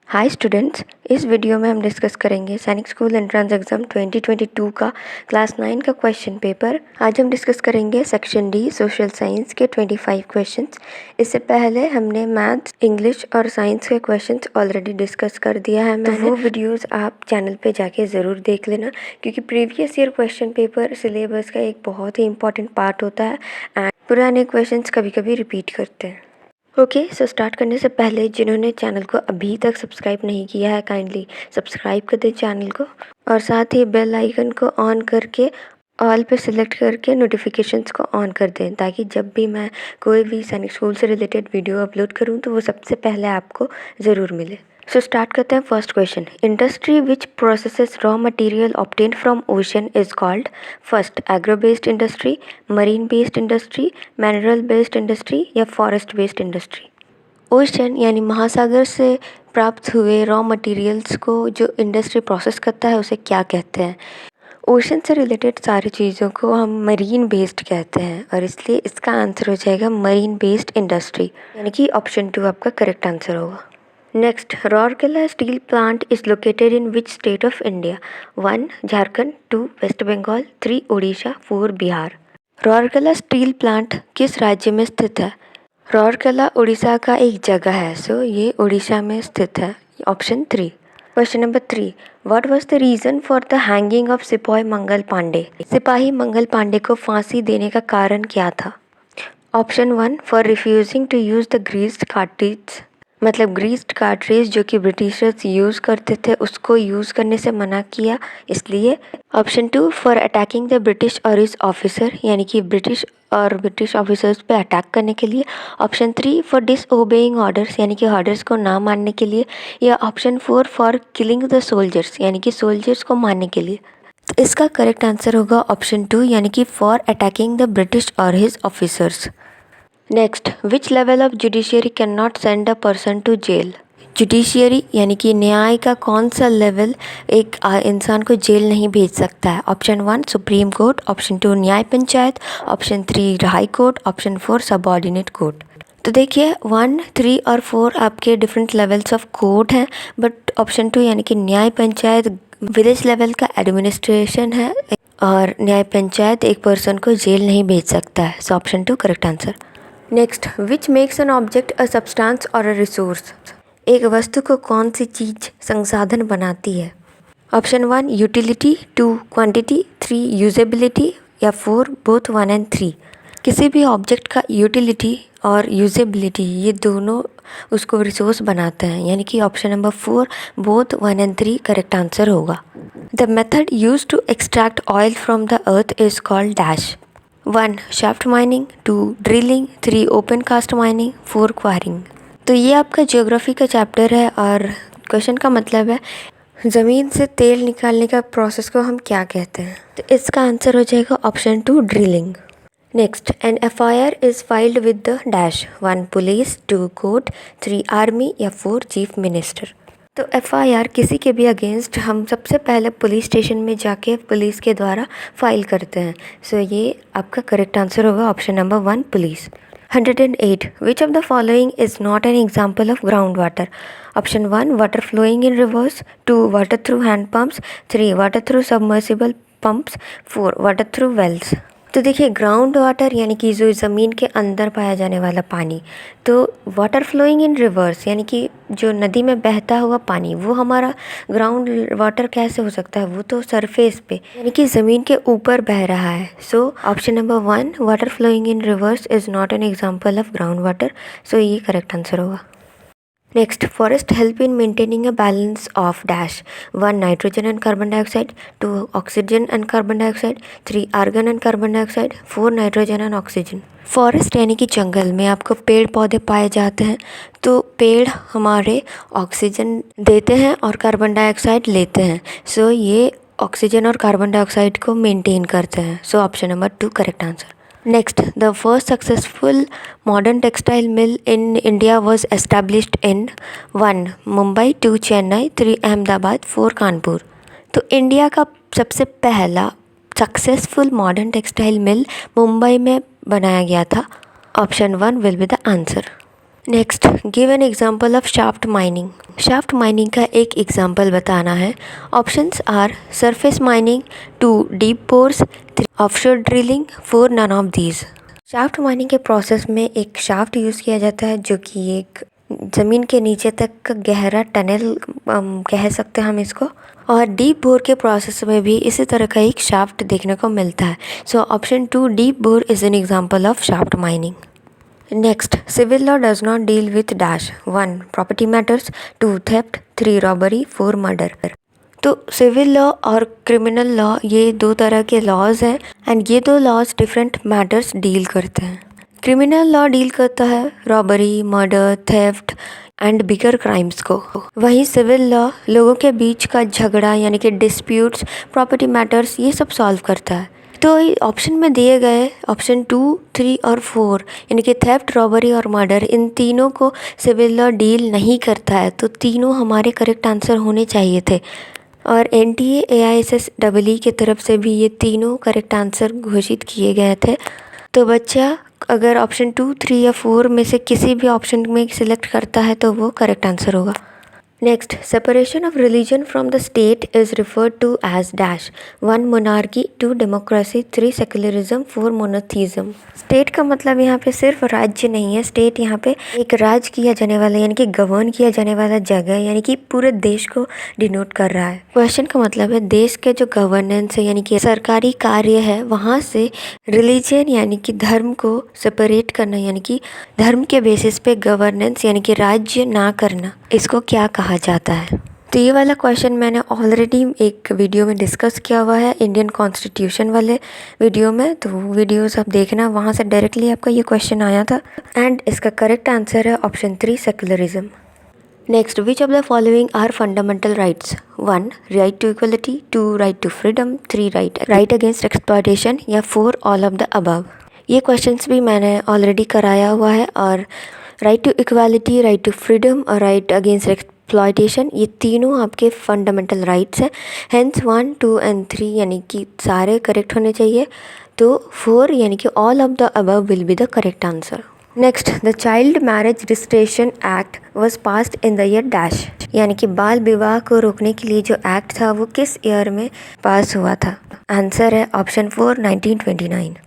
Hi students, इस video में हम डिस्कस करेंगे सैनिक स्कूल एंट्रेंस एग्ज़ाम 2022 का क्लास 9 का क्वेश्चन पेपर। आज हम डिस्कस करेंगे सेक्शन डी सोशल साइंस के 25 क्वेश्चंस। इससे पहले हमने मैथ्स, इंग्लिश और साइंस के क्वेश्चंस ऑलरेडी डिस्कस कर दिया है। तो वो वीडियोस आप चैनल पे जाके ज़रूर देख लेना, क्योंकि previous year question paper syllabus का एक बहुत ही इंपॉर्टेंट पार्ट होता है एंड पुराने क्वेश्चंस कभी कभी रिपीट करते हैं। ओके, सो स्टार्ट करने से पहले जिन्होंने चैनल को अभी तक सब्सक्राइब नहीं किया है, काइंडली सब्सक्राइब कर दें चैनल को और साथ ही बेल आइकन को ऑन करके ऑल पे सिलेक्ट करके नोटिफिकेशंस को ऑन कर दें, ताकि जब भी मैं कोई भी सैनिक स्कूल से रिलेटेड वीडियो अपलोड करूं तो वो सबसे पहले आपको ज़रूर मिले। सो स्टार्ट करते हैं first question. Industry which processes raw material obtain from ocean is called. First, agro based industry, marine based industry, mineral based industry या फॉरेस्ट बेस्ड इंडस्ट्री। ओशन यानी महासागर से प्राप्त हुए रॉ मटेरियल्स को जो इंडस्ट्री प्रोसेस करता है उसे क्या कहते हैं? ओशन से रिलेटेड सारी चीज़ों को हम मरीन बेस्ड कहते हैं और इसलिए इसका आंसर हो जाएगा मरीन बेस्ड इंडस्ट्री, यानी कि ऑप्शन 2 आपका करेक्ट आंसर होगा। Next, Rourkela steel plant is located in which state of India? 1 Jharkhand, 2 west Bengal, 3 Orissa, 4 Bihar. Rourkela steel plant किस राज्य में स्थित है? राउरकेला उड़ीसा का एक जगह है, सो ये उड़ीसा में स्थित है, option 3। Question number 3, what was the reason for the hanging of सिपाही मंगल पांडे? सिपाही मंगल पांडे को फांसी देने का कारण क्या था? Option 1, for refusing to use the greased cartridge, मतलब ग्रीस्ड कार्ट्रिज जो कि ब्रिटिशर्स यूज़ करते थे उसको यूज़ करने से मना किया इसलिए। Option 2, for attacking the British और हिज ऑफिसर, यानी कि ब्रिटिश ऑफिसर्स पे अटैक करने के लिए। ऑप्शन 3, फॉर डिसओबेइंग ऑर्डर्स, यानी कि ऑर्डर्स को ना मानने के लिए। या option 4, for killing the soldiers, यानी कि सोल्जर्स को मारने के लिए। इसका करेक्ट आंसर होगा ऑप्शन 2, यानी कि फॉर अटैकिंग द ब्रिटिश और his officers. Next, which level of judiciary can not send a person to jail? Judiciary यानी कि न्याय का कौन सा लेवल एक इंसान को जेल नहीं भेज सकता है? ऑप्शन 1 सुप्रीम कोर्ट, ऑप्शन 2 न्याय panchayat, option 3 high court, option 4 subordinate court. तो देखिए 1, 3 और 4 आपके डिफरेंट लेवल्स ऑफ कोर्ट हैं, बट ऑप्शन 2 यानी कि न्याय पंचायत विलेज लेवल का एडमिनिस्ट्रेशन है और न्याय पंचायत एक पर्सन को जेल नहीं भेज सकता है, so option 2 correct answer. Next, which makes an object a substance और अ रिसोर्स? एक वस्तु को कौन सी चीज संसाधन बनाती है? ऑप्शन 1 यूटिलिटी, 2 क्वांटिटी, 3 यूजेबिलिटी या 4 बोथ 1 एंड 3। किसी भी ऑब्जेक्ट का यूटिलिटी और यूजेबिलिटी ये दोनों उसको रिसोर्स बनाते हैं, यानी कि option number 4 both 1 and 3 correct answer होगा। The method use to extract oil from the earth is called dash. 1 shaft mining, 2 drilling, 3 open cast mining, 4 quarrying. तो ये आपका ज्योग्राफी का चैप्टर है और क्वेश्चन का मतलब है ज़मीन से तेल निकालने का प्रोसेस को हम क्या कहते हैं? तो इसका आंसर हो जाएगा option 2 drilling. Next, an FIR is filed with the dash. 1 police, 2 court, 3 army या 4 चीफ मिनिस्टर। तो एफआईआर किसी के भी अगेंस्ट हम सबसे पहले पुलिस स्टेशन में जाके पुलिस के द्वारा फाइल करते हैं, सो ये आपका करेक्ट आंसर होगा option number 1 police. 108, which of the following is not an example of ground water? Option 1 water flowing in rivers, 2 water through hand pumps, 3 water through submersible pumps, 4 water through wells. तो देखिए ground water यानी कि जो ज़मीन के अंदर पाया जाने वाला पानी, तो वाटर फ्लोइंग इन रिवर्स यानी कि जो नदी में बहता हुआ पानी वो हमारा ग्राउंड वाटर कैसे हो सकता है? वो तो सरफेस पे यानी कि ज़मीन के ऊपर बह रहा है, so option number 1 water flowing in rivers is not an example of ground water, so ये करेक्ट आंसर होगा। Next, forest help in maintaining a balance of dash. 1 nitrogen and carbon dioxide, 2 oxygen and carbon dioxide, 3 argon and carbon dioxide, 4 nitrogen and oxygen. Forest यानी कि जंगल में आपको पेड़ पौधे पाए जाते हैं, तो पेड़ हमारे ऑक्सीजन देते हैं और कार्बन डाइऑक्साइड लेते हैं, सो ये ऑक्सीजन और कार्बन डाइऑक्साइड को मेंटेन करते हैं, सो option number 2 correct answer. Next, the first successful modern textile mill in India was established in 1 Mumbai, 2 Chennai, 3 Ahmedabad, 4 Kanpur. तो इंडिया का सबसे पहला successful modern textile mill Mumbai में बनाया गया था, option 1 will be the answer. Next, give an example of shaft mining. Shaft mining का एक एग्जाम्पल बताना है। Options are surface mining, 2 deep bores, 3 offshore drilling, 4 none of these. Shaft mining के process में एक शाफ्ट यूज़ किया जाता है जो कि एक ज़मीन के नीचे तक का गहरा टनल कह सकते हैं हम इसको। और डीप बोर के प्रोसेस में भी इसी तरह का एक शाफ्ट देखने को मिलता है। So option 2 deep bore is an example of shaft mining. Next, civil law does not deal with dash 1 property matters, 2 theft, 3 robbery, 4 murder। तो सिविल लॉ और क्रिमिनल लॉ ये दो तरह के लॉज हैं एंड ये दो लॉज डिफरेंट मैटर्स डील करते हैं। क्रिमिनल लॉ डील करता है robbery, murder, theft and bigger crimes को। वहीं सिविल लॉ लोगों के बीच का झगड़ा यानी कि डिस्प्यूट्स, प्रॉपर्टी मैटर्स ये सब सॉल्व करता है। तो ऑप्शन में दिए गए ऑप्शन 2, 3 और 4 यानी कि थेफ्ट, रॉबरी और मर्डर, इन तीनों को सिविल लॉ डील नहीं करता है। तो तीनों हमारे करेक्ट आंसर होने चाहिए थे और NTA AISS EE की तरफ से भी ये तीनों करेक्ट आंसर घोषित किए गए थे। तो बच्चा अगर ऑप्शन 2, 3 या 4 में से किसी भी ऑप्शन में सिलेक्ट करता है तो वो करेक्ट आंसर होगा। Next, separation of religion from the state is referred to as dash 1 monarchy, 2 democracy, 3 secularism, 4 monotheism. State का मतलब यहाँ पे सिर्फ राज्य नहीं है। स्टेट यहाँ पे एक राज किया जाने वाला यानी कि गवर्न किया जाने वाला जगह यानी कि पूरे देश को डिनोट कर रहा है। क्वेश्चन का मतलब है देश के जो गवर्नेंस है यानी कि सरकारी कार्य है वहाँ से रिलीजन यानी कि धर्म को सेपरेट करना यानी कि धर्म के बेसिस पे गवर्नेंस यानी कि राज्य ना करना, इसको क्या कहा जाता है। तो ये वाला क्वेश्चन मैंने ऑलरेडी एक वीडियो में डिस्कस किया हुआ है इंडियन कॉन्स्टिट्यूशन वाले वीडियो में, तो वो वीडियोस आप देखना, वहाँ से डायरेक्टली आपका ये क्वेश्चन आया था एंड इसका करेक्ट आंसर है option 3 secularism. Next, which of the following are fundamental rights? 1 right to equality, 2 right to freedom, 3 right against exploitation या 4 ऑल ऑफ द अबव। ये क्वेश्चंस भी मैंने ऑलरेडी कराया हुआ है और right to equality, right to freedom और right against exploitation ये तीनों आपके फंडामेंटल राइट्स हैं। हेंस 1, 2 एंड 3 यानी कि सारे करेक्ट होने चाहिए। तो 4 यानी कि all of the above will be the correct answer. Next, the child marriage registration act was passed in the year dash यानी कि बाल विवाह को रोकने के लिए जो एक्ट था वो किस ईयर में पास हुआ था? आंसर है option 4 1929।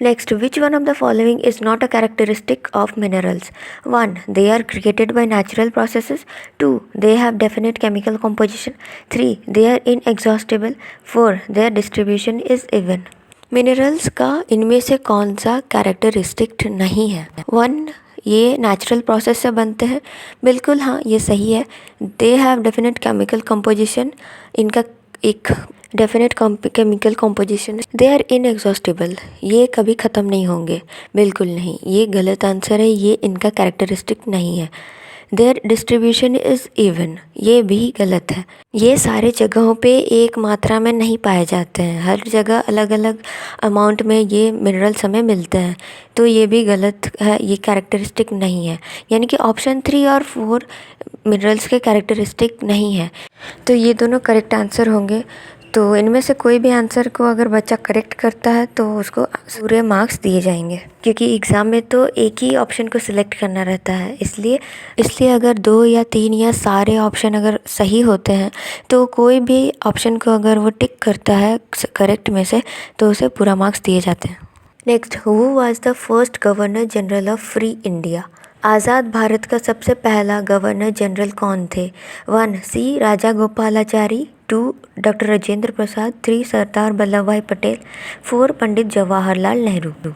Next, which one of the following is not a characteristic of minerals? 1 they are created by natural processes, 2 they have definite chemical composition, 3 they are inexhaustible, 4 their distribution is even। Minerals का इनमें से कौन सा characteristic नहीं है? 1 ये natural process से बनते हैं, बिल्कुल हाँ ये सही है। They have definite chemical composition, इनका एक definite chemical composition. They are inexhaustible, ये कभी ख़त्म नहीं होंगे, बिल्कुल नहीं, ये गलत आंसर है, ये इनका कैरेक्टरिस्टिक नहीं है। देयर डिस्ट्रीब्यूशन इज़ इवन, ये भी गलत है। ये सारे जगहों पे एक मात्रा में नहीं पाए जाते हैं, हर जगह अलग अलग अमाउंट में ये मिनरल्स हमें मिलते हैं, तो ये भी गलत है, ये कैरेक्टरिस्टिक नहीं है। यानी कि ऑप्शन 3 और 4 मिनरल्स के कैरेक्टरिस्टिक नहीं है, तो ये दोनों करेक्ट आंसर होंगे। तो इनमें से कोई भी आंसर को अगर बच्चा करेक्ट करता है तो उसको पूरे मार्क्स दिए जाएंगे, क्योंकि एग्ज़ाम में तो एक ही ऑप्शन को सिलेक्ट करना रहता है। इसलिए अगर 2 या 3 या सारे ऑप्शन अगर सही होते हैं तो कोई भी ऑप्शन को अगर वो टिक करता है करेक्ट में से तो उसे पूरा मार्क्स दिए जाते हैं। Next, who was the first governor general of free India? आज़ाद भारत का सबसे पहला गवर्नर जनरल कौन थे? 1 C Raja Gopalachari, 2 doctor Rajendra Prasad, 3 Sardar Vallabhbhai Patel, 4 Pandit Jawaharlal Nehru.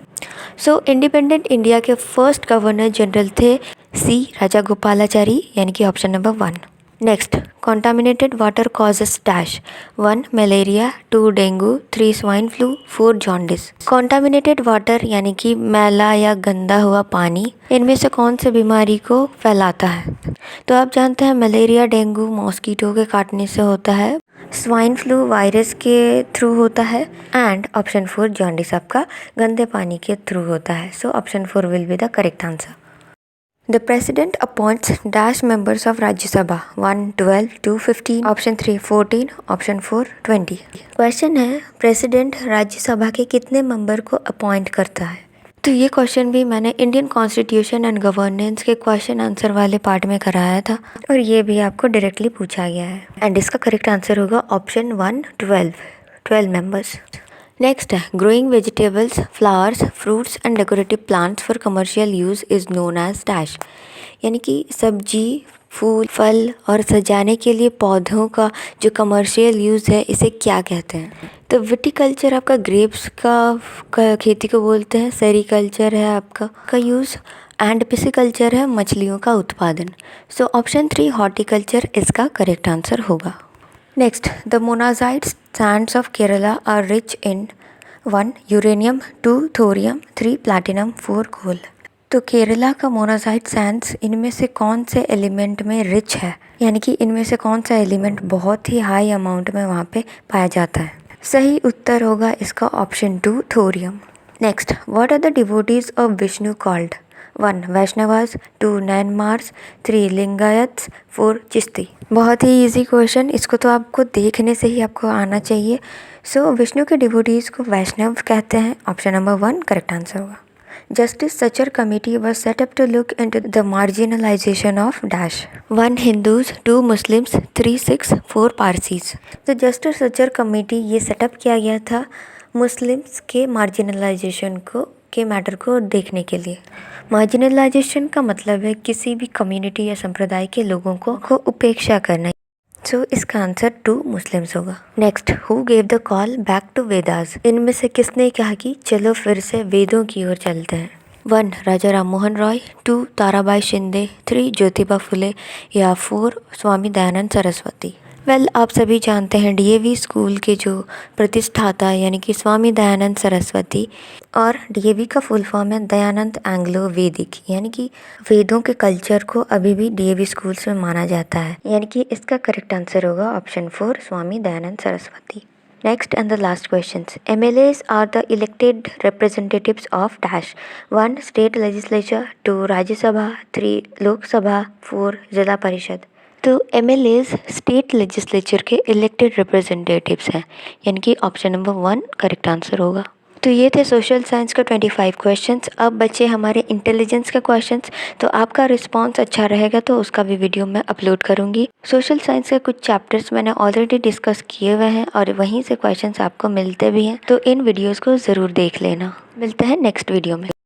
So independent India के फर्स्ट गवर्नर जनरल थे सी राजा गोपालाचारी यानी कि option number 1। Next, contaminated water causes dash 1 malaria, 2 dengue, 3 swine flu, 4 jaundice. Contaminated water यानी कि मैला या गंदा हुआ पानी इनमें से कौन सी बीमारी को फैलाता है? तो आप जानते हैं मलेरिया डेंगू मॉस्कीटो के काटने से होता है, स्वाइन फ्लू वायरस के थ्रू होता है एंड ऑप्शन 4 जॉन्डिस आपका गंदे पानी के थ्रू होता है। So option 4 will be the correct answer. The president appoints dash members of Rajya Sabha 1 12 2 15 option 3 14 option 4 20। Question है प्रेसिडेंट राज्यसभा के कितने मेंबर को अपॉइंट करता है? तो ये क्वेश्चन भी मैंने इंडियन कॉन्स्टिट्यूशन एंड गवर्नेंस के क्वेश्चन आंसर वाले पार्ट में कराया था और ये भी आपको डायरेक्टली पूछा गया है। एंड इसका करेक्ट आंसर होगा ऑप्शन 1, 12 मेंबर्स। नेक्स्ट है growing vegetables, flowers, fruits and decorative plants for commercial use is known as dash. यानी कि सब्जी, फूल, फल और सजाने के लिए पौधों का जो कमर्शियल यूज़ है इसे क्या कहते हैं? तो विटिकल्चर आपका ग्रेप्स का खेती को बोलते हैं, सेरीकल्चर है आपका यूज़ एंड पिसिकल्चर है मछलियों का उत्पादन। सो ऑप्शन 3 हॉर्टिकल्चर इसका करेक्ट आंसर होगा। Next, the monazite sands of Kerala are rich in 1 uranium, 2 thorium, 3 platinum, 4 कोल। तो केरला का मोनाजाइट सैंड्स इनमें से कौन से एलिमेंट में रिच है, यानी कि इनमें से कौन सा एलिमेंट बहुत ही हाई अमाउंट में वहाँ पे पाया जाता है? सही उत्तर होगा इसका option 2 thorium. Next, what are the devotees of Vishnu called? 1 Vaishnavas, 2 Nayanars, 3 Lingayats, 4 Chishti. बहुत ही इजी क्वेश्चन, इसको तो आपको देखने से ही आपको आना चाहिए। सो विष्णु के डिवोटीज को वैष्णव कहते हैं। ऑप्शन नंबर 1 करेक्ट आंसर होगा। Justice Sachar Committee was set up to look into the marginalization of dash. 1 Hindus, 2 Muslims, 3 Sikhs, 4 Parsis. तो जस्टिस सचर कमेटी ये सेटअप किया गया था मुस्लिम्स के मार्जिनलाइजेशन के मैटर को देखने के लिए। मार्जिनलाइजेशन का मतलब है किसी भी कम्युनिटी या संप्रदाय के लोगों को उपेक्षा करना। सो इसका आंसर 2 मुस्लिम्स होगा। Next, who gave the call back to Vedas? इनमें से किसने कहा कि चलो फिर से वेदों की ओर चलते हैं? 1 राजा राम मोहन रॉय, 2 ताराबाई शिंदे, 3 ज्योतिबा फुले या 4 स्वामी दयानंद सरस्वती। आप सभी जानते हैं डीएवी स्कूल के जो प्रतिष्ठाता यानी कि स्वामी दयानंद सरस्वती, और डीएवी का फुल फॉर्म है दयानंद एंग्लो वैदिक, यानी कि वेदों के कल्चर को अभी भी डीएवी स्कूल्स में माना जाता है, यानी कि इसका करेक्ट आंसर होगा option 4 Swami Dayanand Saraswati. Next and the last questions. MLAs are the elected representatives of dash. 1 state legislature, 2 Rajya Sabha, 3 Lok Sabha, 4 जिला परिषद। तो MLAs स्टेट लेजिस्लेचर के इलेक्टेड रिप्रेजेंटेटिव्स हैं, यानी कि ऑप्शन नंबर 1 करेक्ट आंसर होगा। तो ये थे सोशल साइंस का 25 क्वेश्चंस। अब बचे हमारे इंटेलिजेंस के क्वेश्चंस। तो आपका रिस्पांस अच्छा रहेगा तो उसका भी वीडियो मैं अपलोड करूँगी। सोशल साइंस के कुछ चैप्टर्स मैंने ऑलरेडी डिस्कस किए हुए हैं और वहीं से क्वेश्चंस आपको मिलते भी हैं, तो इन वीडियोज़ को ज़रूर देख लेना। मिलते हैं नेक्स्ट वीडियो में।